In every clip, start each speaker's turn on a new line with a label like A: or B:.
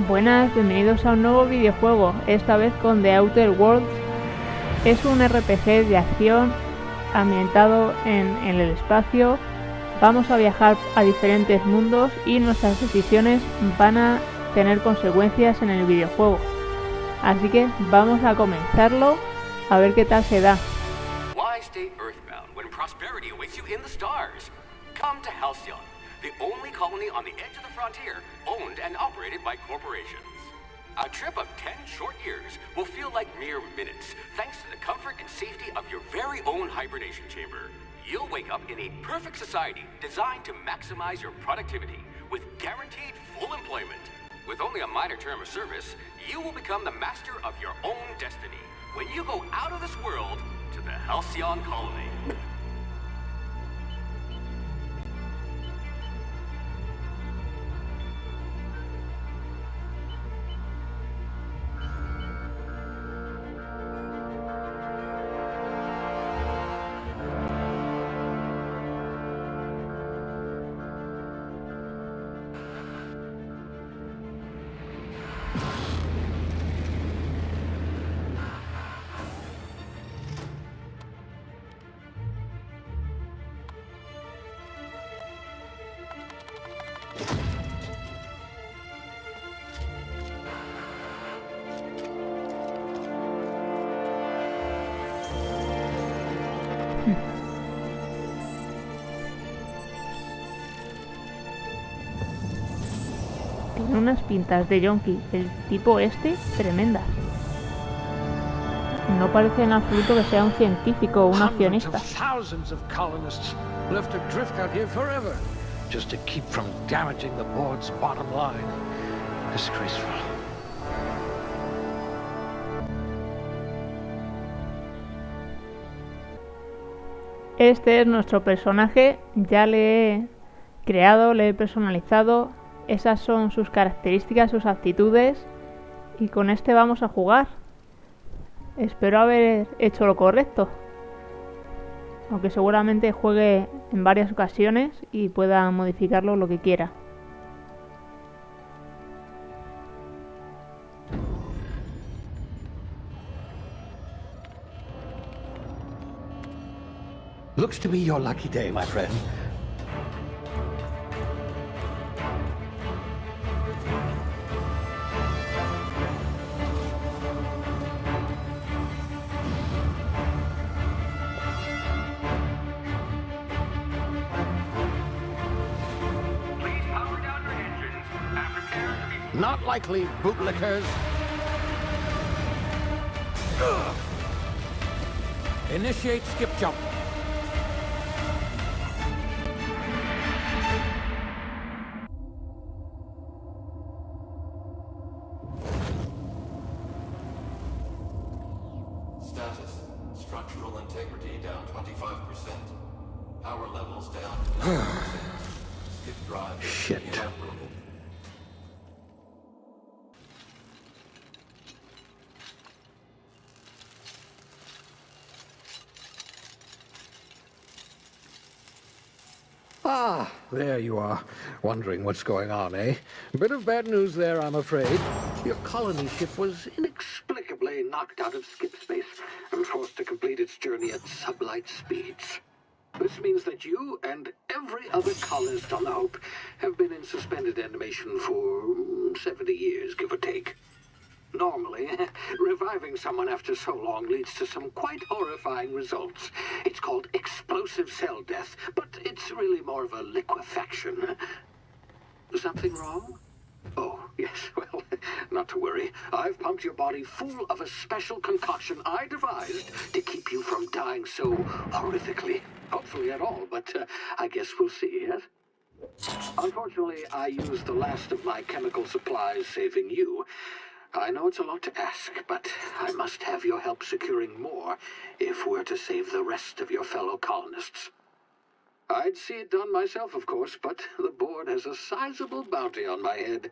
A: Buenas, bienvenidos a un nuevo videojuego, esta vez con The Outer Worlds. Es un RPG de acción ambientado en el espacio. Vamos a viajar a diferentes mundos y nuestras decisiones van a tener consecuencias en el videojuego. Así que vamos a comenzarlo a ver qué tal se da.
B: Why stay earthbound when prosperity awaits you in the stars? Come to Halcyon, the only colony on the edge of the frontier, owned and operated by corporations. A trip of 10 short years will feel like mere minutes, thanks to the comfort and safety of your very own hibernation chamber. You'll wake up in a perfect society designed to maximize your productivity, with guaranteed full employment. With only a minor term of service, you will become the master of your own destiny when you go out of this world to the Halcyon colony.
A: Tiene unas pintas de yonki, el tipo este, tremendas. No parece en absoluto que sea un científico o un accionista.
C: Thousands of colonists left adrift out here forever, just to keep from damaging the board's bottom line. Disgraceful.
A: Este es nuestro personaje, ya le he creado, le he personalizado. Esas son sus características, sus aptitudes, y con este vamos a jugar. Espero haber hecho lo correcto, aunque seguramente juegue en varias ocasiones y pueda modificarlo lo que quiera.
C: Looks to be your lucky day, my friend.
B: Please power down your engines and prepare to be...
C: Not likely, bootlickers. Initiate skip jump.
D: Status. Structural integrity down 25%. Power levels down 90%. Skip drive is
C: Shit.
D: inoperable.
C: Ah, there you are. Wondering what's going on, eh? Bit of bad news there, I'm afraid. Your colony ship was inexplicably knocked out of skip space and forced to complete its journey at sublight speeds. This means that you and every other colonist on the Hope have been in suspended animation for 70 years, give or take. Normally, reviving someone after so long leads to some quite horrifying results. It's called explosive cell death, but it's really more of a liquefaction. Something wrong? Oh, yes, well, not to worry. I've pumped your body full of a special concoction I devised to keep you from dying so horrifically. Hopefully at all, but I guess we'll see, yes? Unfortunately, I used the last of my chemical supplies saving you. I know it's a lot to ask, but I must have your help securing more if we're to save the rest of your fellow colonists. I'd see it done myself, of course, but the board has a sizable bounty on my head.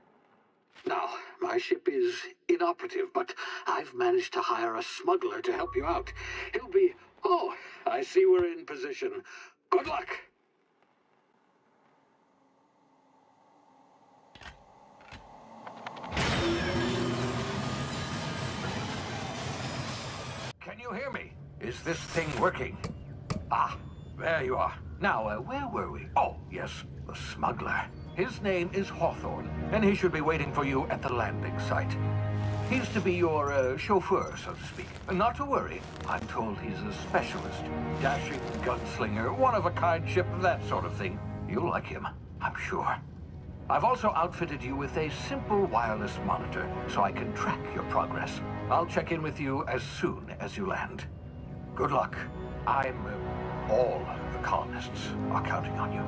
C: Now, my ship is inoperative, but I've managed to hire a smuggler to help you out. He'll be... Oh, I see we're in position. Good luck! Is this thing working? Ah, there you are. Now, where were we? Oh, yes, the smuggler. His name is Hawthorne, and he should be waiting for you at the landing site. He's to be your chauffeur, so to speak. Not to worry. I'm told he's a specialist. Dashing gunslinger, one-of-a-kind ship, that sort of thing. You'll like him, I'm sure. I've also outfitted you with a simple wireless monitor, so I can track your progress. I'll check in with you as soon as you land. Good luck. All the colonists are counting on you.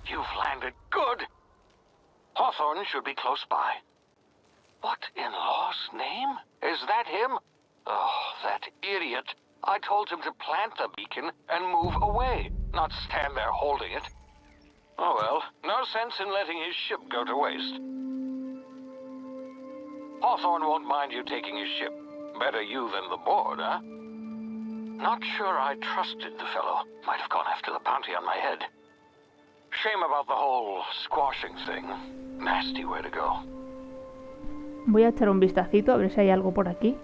B: You've landed. Good. Hawthorne should be close by. What in law's name? Is that him? Oh, that idiot. I told him to plant the beacon and move away, not stand there holding it. Oh well, no sense in letting his ship go to waste. Hawthorne won't mind you taking his ship. Better you than the board, huh? Not sure I trusted the fellow. Might have gone after the bounty on my head. Shame about the whole squashing thing. Nasty way to go.
A: Voy a echar un vistacito a ver si hay algo por aquí.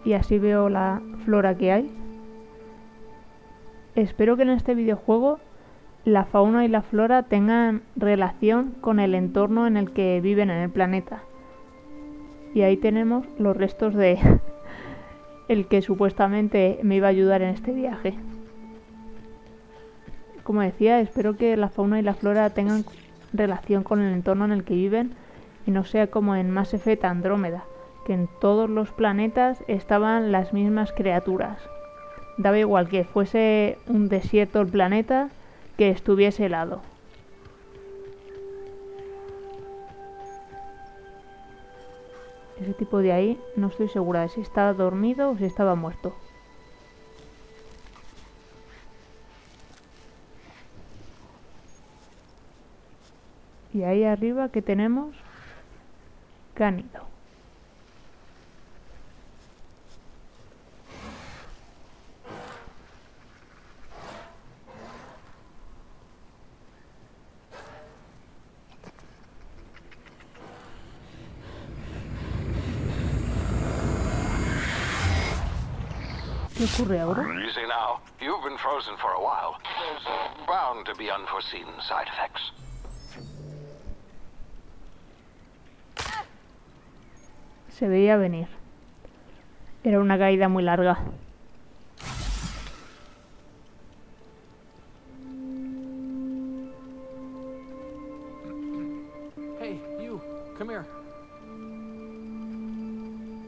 A: Y así veo la flora que hay. Espero que en este videojuego la fauna y la flora tengan relación con el entorno en el que viven en el planeta. Y ahí tenemos los restos de el que supuestamente me iba a ayudar en este viaje. Como decía, espero que la fauna y la flora tengan relación con el entorno en el que viven y no sea como en Mass Effect Andrómeda, que en todos los planetas estaban las mismas criaturas. Daba igual que fuese un desierto el planeta, que estuviese helado. Ese tipo de ahí no estoy segura de si estaba dormido o si estaba muerto. Y ahí arriba que tenemos cánido. ¿Qué ocurre ahora?
B: Easy now. You've been frozen for a while. There's bound to be unforeseen side effects.
A: Se veía venir. Era una caída muy larga.
E: Hey, you, come here.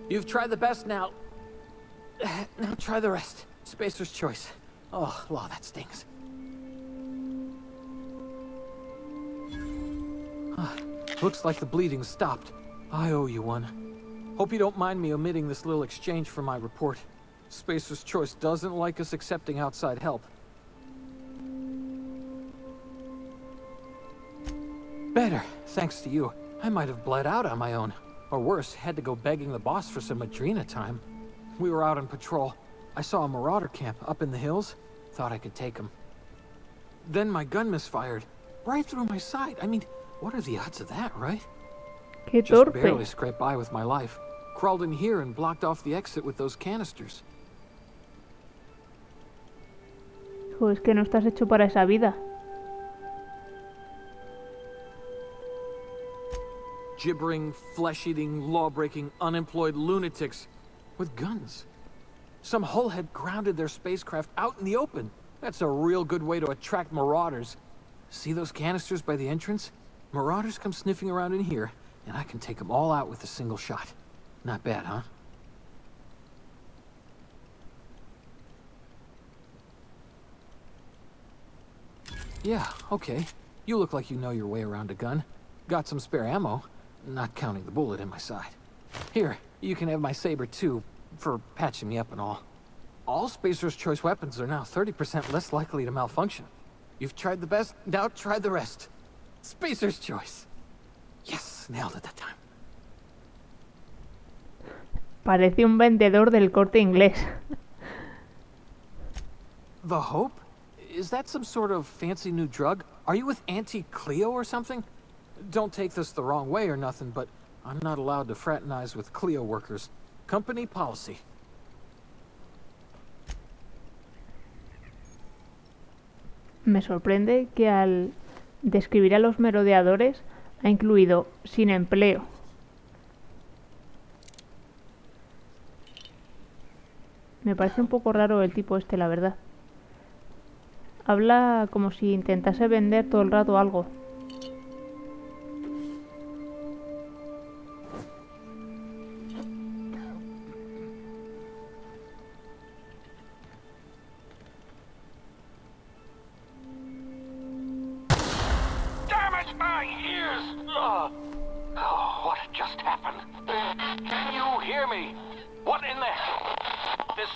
E: You've tried the best now. Now try the rest. Spacer's choice. Oh, law, that stings. Looks like the bleeding stopped. I owe you one. Hope you don't mind me omitting this little exchange from my report. Spacer's Choice doesn't like us accepting outside help. Better, thanks to you. I might have bled out on my own. Or worse, had to go begging the boss for some Madrina time. We were out on patrol. I saw a marauder camp up in the hills. Thought I could take him. Then my gun misfired. Right through my side. I mean, what are the odds of that, right?
A: Qué
E: Just
A: torpe.
E: barely scraped by with my life. Crawled in here and blocked off the exit with those canisters.
A: Hijo, es que no estás hecho para esa vida.
E: Gibbering, flesh-eating, law-breaking, unemployed lunatics with guns. Some hull had grounded their spacecraft out in the open. That's a real good way to attract marauders. See those canisters by the entrance? Marauders come sniffing around in here, and I can take them all out with a single shot. Not bad, huh? Yeah, okay. You look like you know your way around a gun. Got some spare ammo, not counting the bullet in my side. Here, you can have my saber too, for patching me up and all. All Spacer's Choice weapons are now 30% less likely to malfunction. You've tried the best, now try the rest. Spacer's choice. Yes, nailed it that time.
A: Parece un vendedor del Corte Inglés.
E: The Hope? Is that some sort of fancy new drug? Are you with Auntie Cleo or something? Don't take this the wrong way or nothing, but I'm not allowed to fraternize with Cleo workers. Company policy.
A: Me sorprende que al describir a los merodeadores ha incluido sin empleo. Me parece un poco raro el tipo este, la verdad. Habla como si intentase vender todo el rato algo.
B: Damn it, my ears! Oh, what just happened? Can you hear me? What in the... This...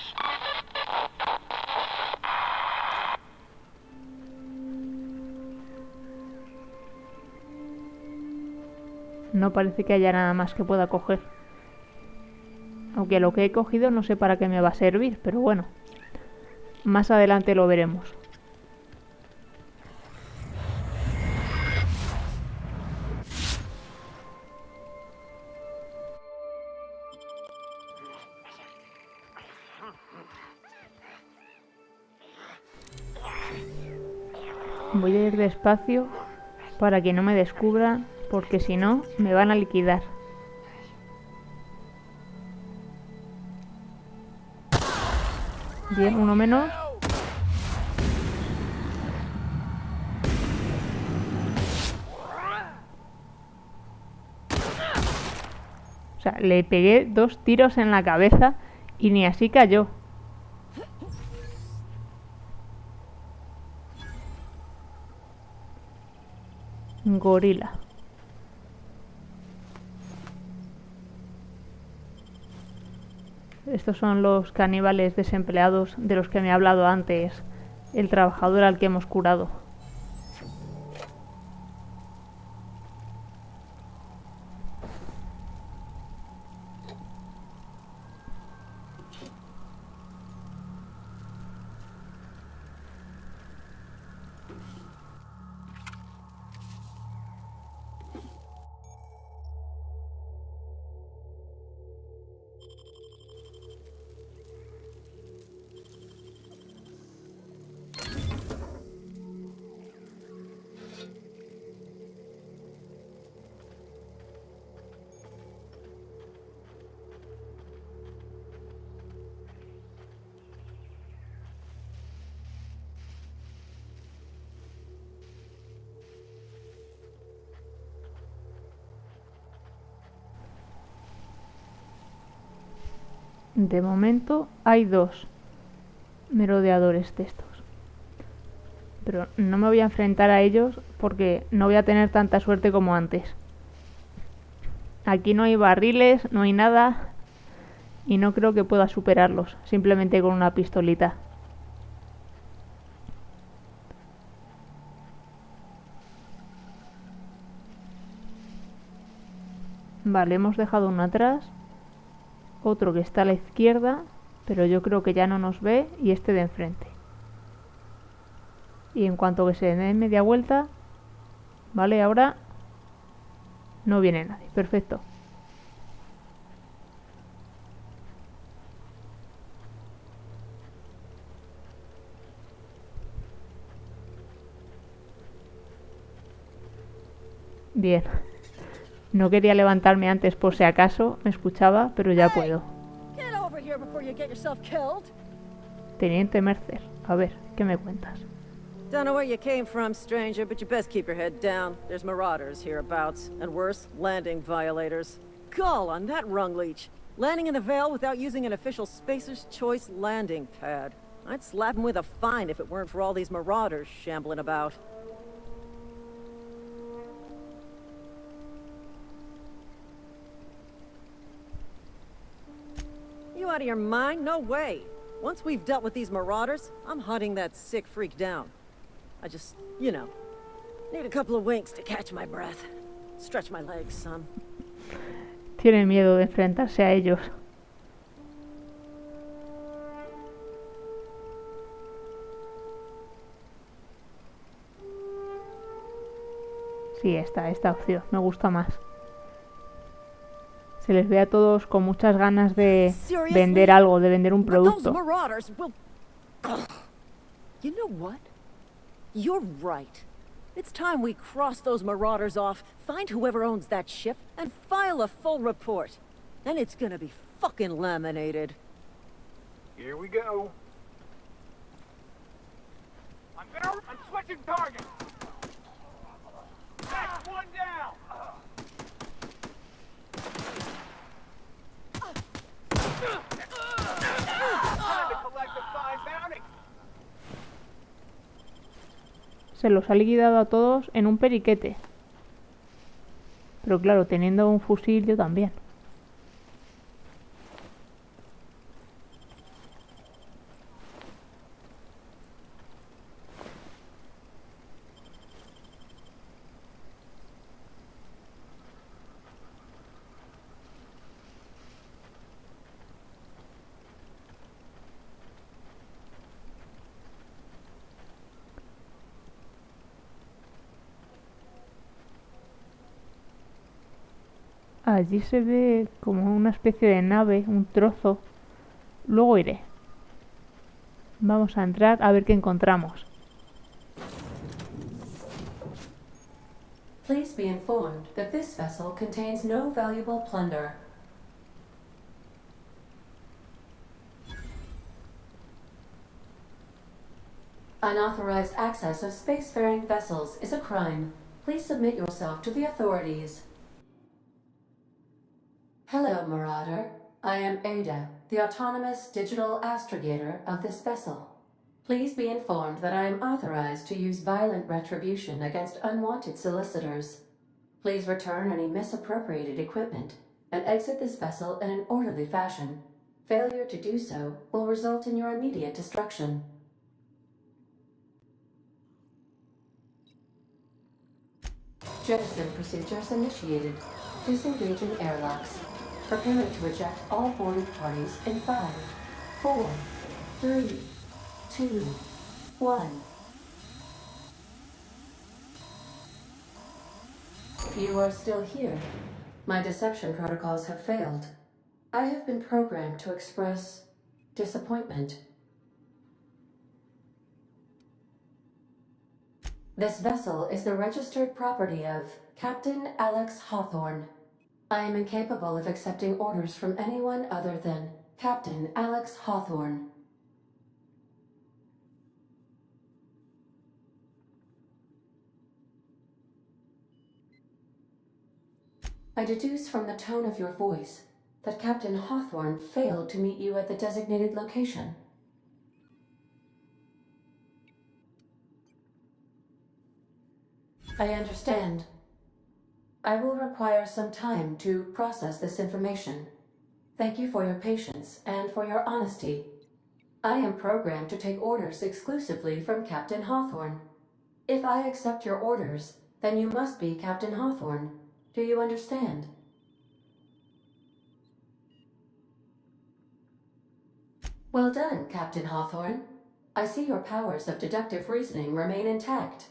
A: No parece que haya nada más que pueda coger. Aunque lo que he cogido no sé para qué me va a servir, pero bueno. Más adelante lo veremos. Voy a ir despacio para que no me descubran, porque si no, me van a liquidar. Bien, uno menos. O sea, le pegué 2 tiros en la cabeza y ni así cayó. Gorila. Estos son los caníbales desempleados de los que me ha hablado antes el trabajador al que hemos curado. De momento hay 2 merodeadores de estos. Pero no me voy a enfrentar a ellos porque no voy a tener tanta suerte como antes. Aquí no hay barriles, no hay nada. Y no creo que pueda superarlos, simplemente con una pistolita. Vale, hemos dejado uno atrás. Otro que está a la izquierda, pero yo creo que ya no nos ve, y este de enfrente. Y en cuanto que se dé media vuelta, vale, ahora no viene nadie, perfecto. Bien. No quería levantarme antes por si acaso me escuchaba, pero ya puedo. Teniente Mercer, a ver, ¿qué me cuentas?
F: Don't know where you came from, stranger, but you best keep your head down. There's marauders hereabouts, and worse, landing violators. Gall on that rung leech. Landing in the Vale without using an official Spacer's Choice landing pad. I'd slap him with a fine if it weren't for all these marauders shambling about. You out of your mind? No way. Once we've dealt with these marauders, I'm hunting that sick freak down. I just, you know, need a couple of winks to catch my breath. Stretch my legs, son.
A: Tiene miedo de enfrentarse a ellos. Sí, esta opción me gusta más. Se les ve a todos con muchas ganas de vender algo, de vender un producto.
F: You know what? You're right. It's time we cross those marauders off, find whoever owns that ship, and file a full report. Then it's gonna be fucking laminated.
G: Here we go. I'm switching targets. That's one down. Time to collect a fine bounty.
A: Se los ha liquidado a todos en un periquete. Pero claro, teniendo un fusil yo también. Allí se ve como una especie de nave, un trozo. Luego iré. Vamos a entrar a ver qué encontramos.
H: Please be informed that this vessel contains no valuable plunder. Unauthorized access of spacefaring vessels is a crime. Please submit yourself to the authorities. Hello, Marauder. I am Ada, the autonomous digital astrogator of this vessel. Please be informed that I am authorized to use violent retribution against unwanted solicitors. Please return any misappropriated equipment and exit this vessel in an orderly fashion. Failure to do so will result in your immediate destruction. Jettison procedures initiated. Disengage in airlocks. Preparing to eject all boarded parties in 5, 4, 3, 2, 1. You are still here. My deception protocols have failed. I have been programmed to express disappointment. This vessel is the registered property of Captain Alex Hawthorne. I am incapable of accepting orders from anyone other than Captain Alex Hawthorne. I deduce from the tone of your voice that Captain Hawthorne failed to meet you at the designated location. I understand. I will require some time to process this information. Thank you for your patience and for your honesty. I am programmed to take orders exclusively from Captain Hawthorne. If I accept your orders, then you must be Captain Hawthorne. Do you understand? Well done, Captain Hawthorne. I see your powers of deductive reasoning remain intact.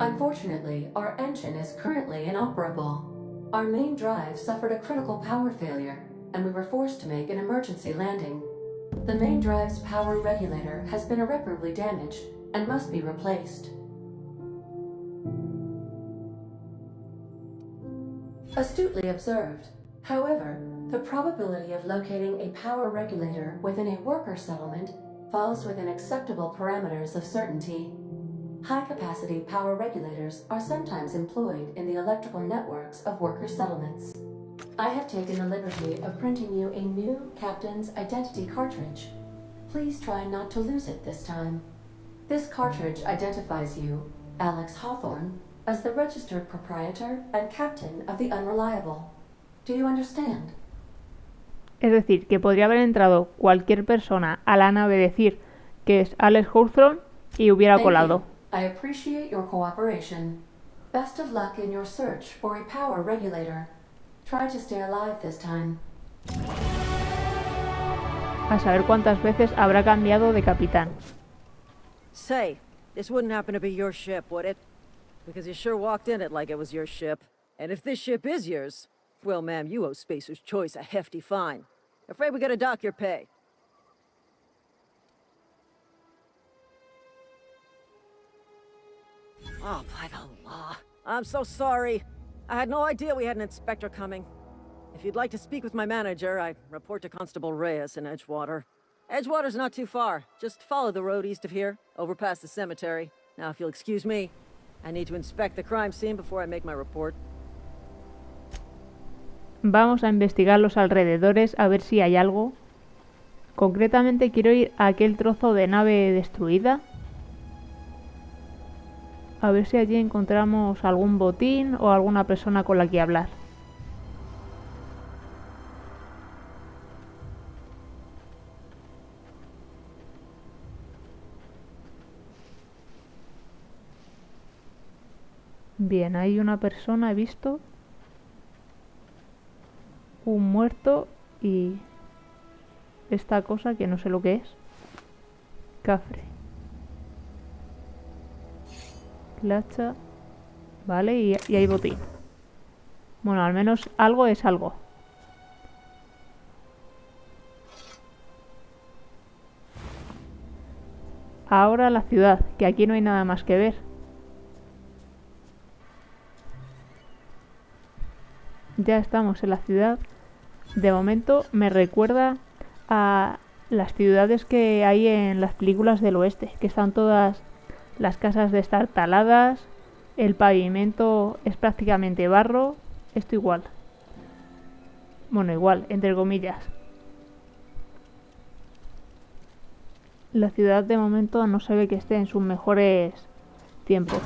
H: Unfortunately, our engine is currently inoperable. Our main drive suffered a critical power failure, and we were forced to make an emergency landing. The main drive's power regulator has been irreparably damaged and must be replaced. Astutely observed. However, the probability of locating a power regulator within a worker settlement falls within acceptable parameters of certainty. High-capacity power regulators are sometimes employed in the electrical networks of worker settlements. I have taken the liberty of printing you a new Captain's Identity cartridge. Please try not to lose it this time. This cartridge identifies you, Alex Hawthorne, as the registered proprietor and captain of the Unreliable. Do you understand?
A: Es decir, que podría haber entrado cualquier persona a la nave, decir que es Alex Hawthorne y hubiera colado.
H: I appreciate your cooperation. Best of luck in your search for a power regulator. Try to stay alive this time.
A: A saber cuántas veces habrá cambiado de capitán.
F: Say, this wouldn't happen to be your ship, would it? Because you sure walked in it like it was your ship. And if this ship is yours, well, ma'am, you owe Spacer's Choice a hefty fine. Afraid we gotta dock your pay. Oh, by the law. I'm so sorry. I had no idea we had an inspector coming. If you'd like to speak with my manager, I report to Constable Reyes in Edgewater. Edgewater's not too far. Just follow the road east of here, over past the cemetery. Now, if you'll excuse me, I need to inspect the crime scene before I make my report.
A: Vamos a investigar los alrededores a ver si hay algo. Concretamente quiero ir a aquel trozo de nave destruida. A ver si allí encontramos algún botín o alguna persona con la que hablar. Bien, hay una persona, he visto. Un muerto y esta cosa que no sé lo que es. Cafre. Clacha. Vale, y hay botín. Bueno, al menos algo es algo. Ahora la ciudad, que aquí no hay nada más que ver. Ya estamos en la ciudad. De momento me recuerda a las ciudades que hay en las películas del oeste, que están todas las casas de estar taladas, el pavimento es prácticamente barro, esto igual. Bueno, igual, entre comillas. La ciudad de momento no se ve que esté en sus mejores tiempos.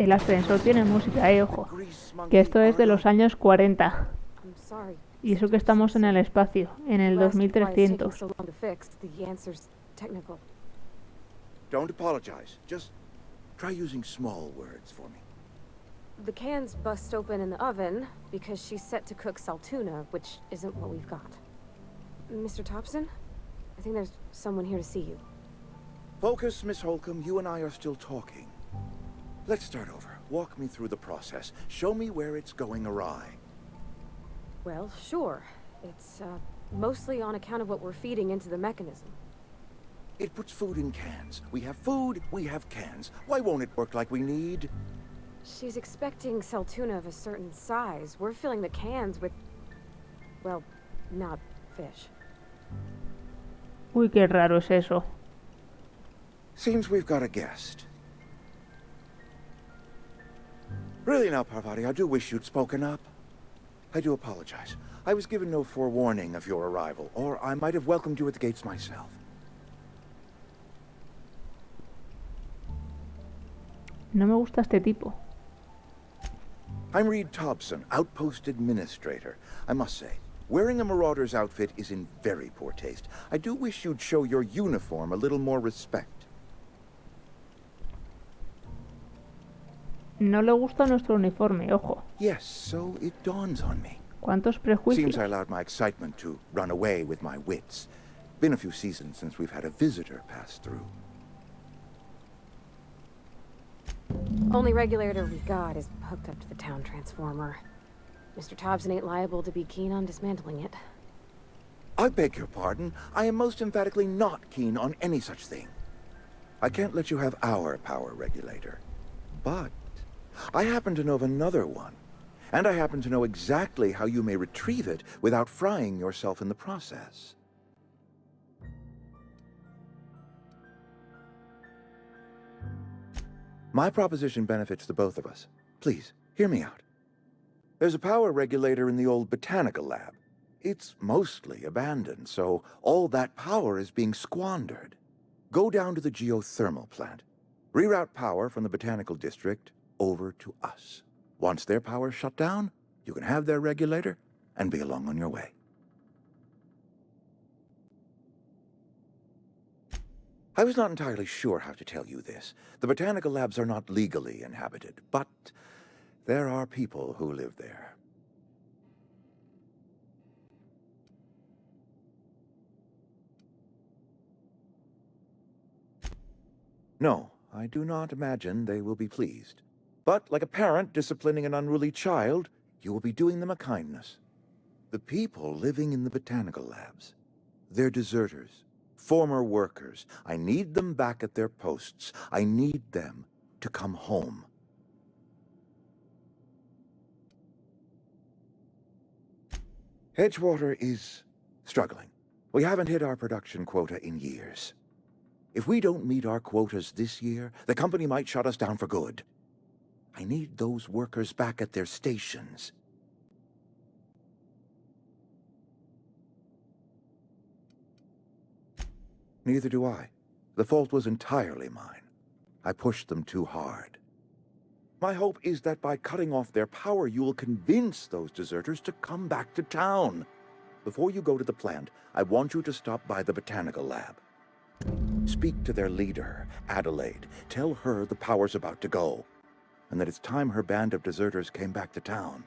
A: El ascensor tiene música, ojo. Que esto es de los años 40. Y eso que estamos en el espacio, en el 2300.
I: Don't apologize. Just try using small words for me.
J: The cans bust open in the oven because she's set to cook saltuna, which isn't what we've got. Mr. Thompson? I think there's someone here to see you.
I: Focus, Miss Holcomb. You and I are still talking. Let's start over. Walk me through the process. Show me where it's going awry.
J: Well, sure. It's, mostly on account of what we're feeding into the mechanism.
I: It puts food in cans. We have food, we have cans. Why won't it work like we need?
J: She's expecting saltuna of a certain size. We're filling the cans with, well, not fish.
A: Uy, qué raro es eso.
I: Seems we've got a guest. Really now, Parvati, I do wish you'd spoken up. I do apologize. I was given no forewarning of your arrival, or I might have welcomed you at the gates myself.
A: No me gusta este tipo.
I: I'm Reed Thompson, Outpost Administrator. I must say, wearing a Marauder's outfit is in very poor taste. I do wish you'd show your uniform a little more respect.
A: No le gusta nuestro uniforme, ojo.
I: Yes, so it dawns on me.
A: ¿Cuántos
I: Seems
A: prejuicios?
I: I allowed my excitement to run away with my wits. Been a few seasons since we've had a visitor pass through.
J: Only regulator we've got is hooked up to the town transformer. Mr. Thompson ain't liable to be keen on dismantling it.
I: I beg your pardon. I am most emphatically not keen on any such thing. I can't let you have our power regulator. But I happen to know of another one. And I happen to know exactly how you may retrieve it without frying yourself in the process. My proposition benefits the both of us. Please, hear me out. There's a power regulator in the old botanical lab. It's mostly abandoned, so all that power is being squandered. Go down to the geothermal plant. Reroute power from the botanical district over to us. Once their power's shut down, you can have their regulator and be along on your way. I was not entirely sure how to tell you this. The botanical labs are not legally inhabited, but there are people who live there. No, I do not imagine they will be pleased. But like a parent disciplining an unruly child, you will be doing them a kindness. The people living in the botanical labs, they're deserters, former workers. I need them back at their posts. I need them to come home. Edgewater is struggling. We haven't hit our production quota in years. If we don't meet our quotas this year, the company might shut us down for good. I need those workers back at their stations. Neither do I. The fault was entirely mine. I pushed them too hard. My hope is that by cutting off their power, you will convince those deserters to come back to town. Before you go to the plant, I want you to stop by the botanical lab. Speak to their leader, Adelaide. Tell her the power's about to go, and that it's time her band of deserters came back to town.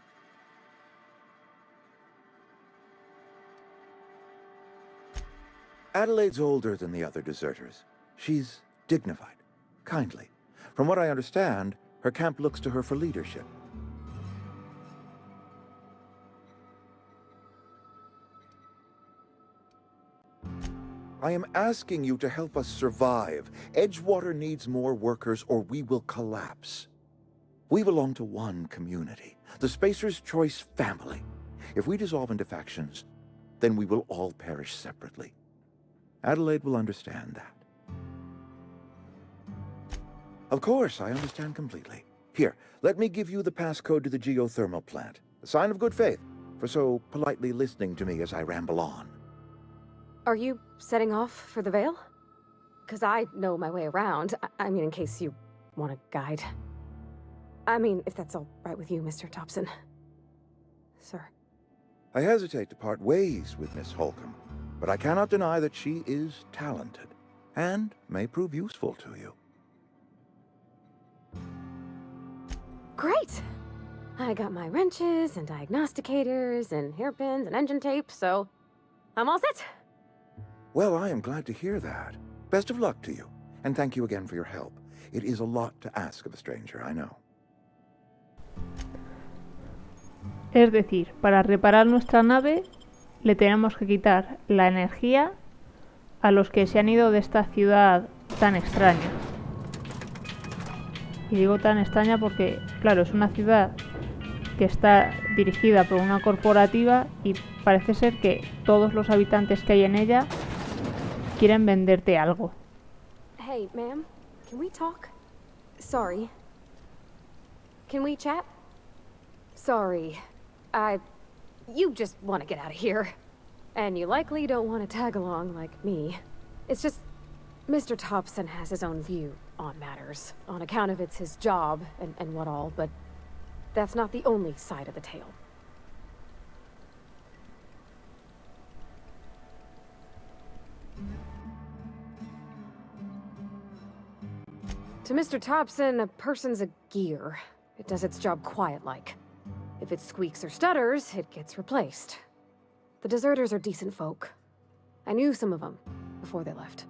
I: Adelaide's older than the other deserters. She's dignified, kindly. From what I understand, her camp looks to her for leadership. I am asking you to help us survive. Edgewater needs more workers or we will collapse. We belong to one community, the Spacer's Choice family. If we dissolve into factions, then we will all perish separately. Adelaide will understand that. Of course, I understand completely. Here, let me give you the passcode to the geothermal plant. A sign of good faith for so politely listening to me as I ramble on.
J: Are you setting off for the Vale? Because I know my way around. I mean, in case you want a guide. I mean, if that's all right with you, Mr. Thompson. Sir.
I: I hesitate to part ways with Miss Holcomb, but I cannot deny that she is talented and may prove useful to you.
J: Great! I got my wrenches and diagnosticators and hairpins and engine tape, so I'm all set.
I: Well, I am glad to hear that. Best of luck to you, and thank you again for your help. It is a lot to ask of a stranger, I know.
A: Es decir, para reparar nuestra nave le tenemos que quitar la energía a los que se han ido de esta ciudad tan extraña. Y digo tan extraña porque, claro, es una ciudad que está dirigida por una corporativa y parece ser que todos los habitantes que hay en ella quieren venderte algo.
J: Hey, ma'am, can we talk? Sorry. Can we chat? Sorry. You just want to get out of here. And you likely don't want to tag along like me. It's just, Mr. Thompson has his own view on matters, on account of it's his job and what all, but that's not the only side of the tale. To Mr. Thompson, a person's a gear. It does its job quiet-like. If it squeaks or stutters, it gets replaced. The deserters are decent folk. I knew some of them before they left.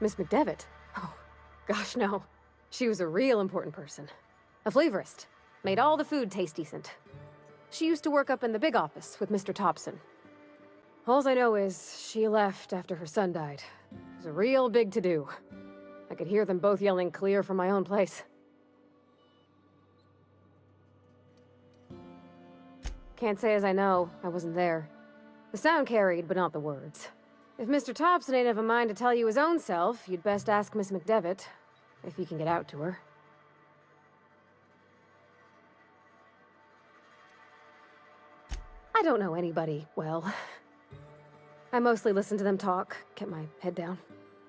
J: Miss McDevitt? Oh, gosh, no. She was a real important person. A flavorist. Made all the food taste decent. She used to work up in the big office with Mr. Thompson. Alls I know is she left after her son died. It was a real big to-do. I could hear them both yelling clear from my own place. Can't say as I know. I wasn't there. The sound carried, but not the words. If Mr. Thompson ain't of a mind to tell you his own self, you'd best ask Miss McDevitt, if you can get out to her. I don't know anybody well. I mostly listen to them talk, kept my head down.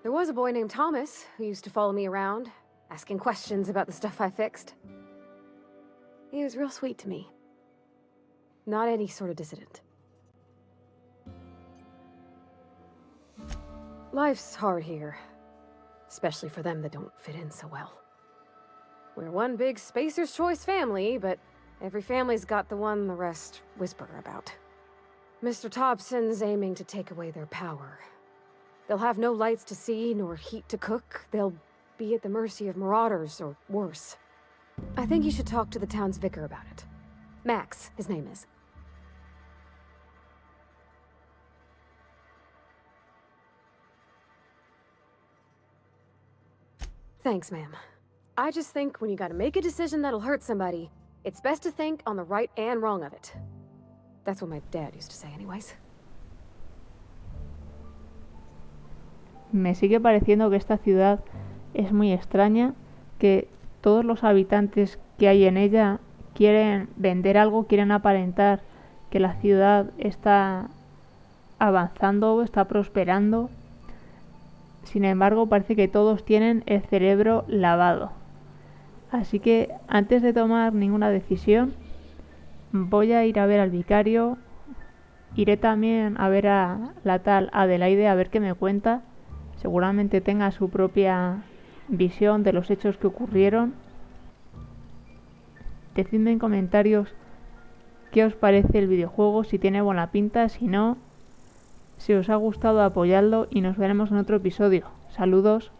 J: There was a boy named Thomas who used to follow me around, asking questions about the stuff I fixed. He was real sweet to me. Not any sort of dissident. Life's hard here, especially for them that don't fit in so well. We're one big Spacer's Choice family, but every family's got the one the rest whisper about. Mr. Thompson's aiming to take away their power. They'll have no lights to see, nor heat to cook. They'll be at the mercy of marauders, or worse. I think you should talk to the town's vicar about it. Max, his name is. Thanks, ma'am. I just think when you gotta make a decision that'll hurt somebody, it's best to think on the right and wrong of it. That's what my dad used to say anyways.
A: Me sigue pareciendo que esta ciudad es muy extraña, que todos los habitantes que hay en ella quieren vender algo, quieren aparentar que la ciudad está avanzando, está prosperando. Sin embargo, parece que todos tienen el cerebro lavado. Así que antes de tomar ninguna decisión, voy a ir a ver al vicario. Iré también a ver a la tal Adelaide a ver qué me cuenta. Seguramente tenga su propia visión de los hechos que ocurrieron. Decidme en comentarios qué os parece el videojuego, si tiene buena pinta, si no. Si os ha gustado, apoyadlo y nos veremos en otro episodio. Saludos.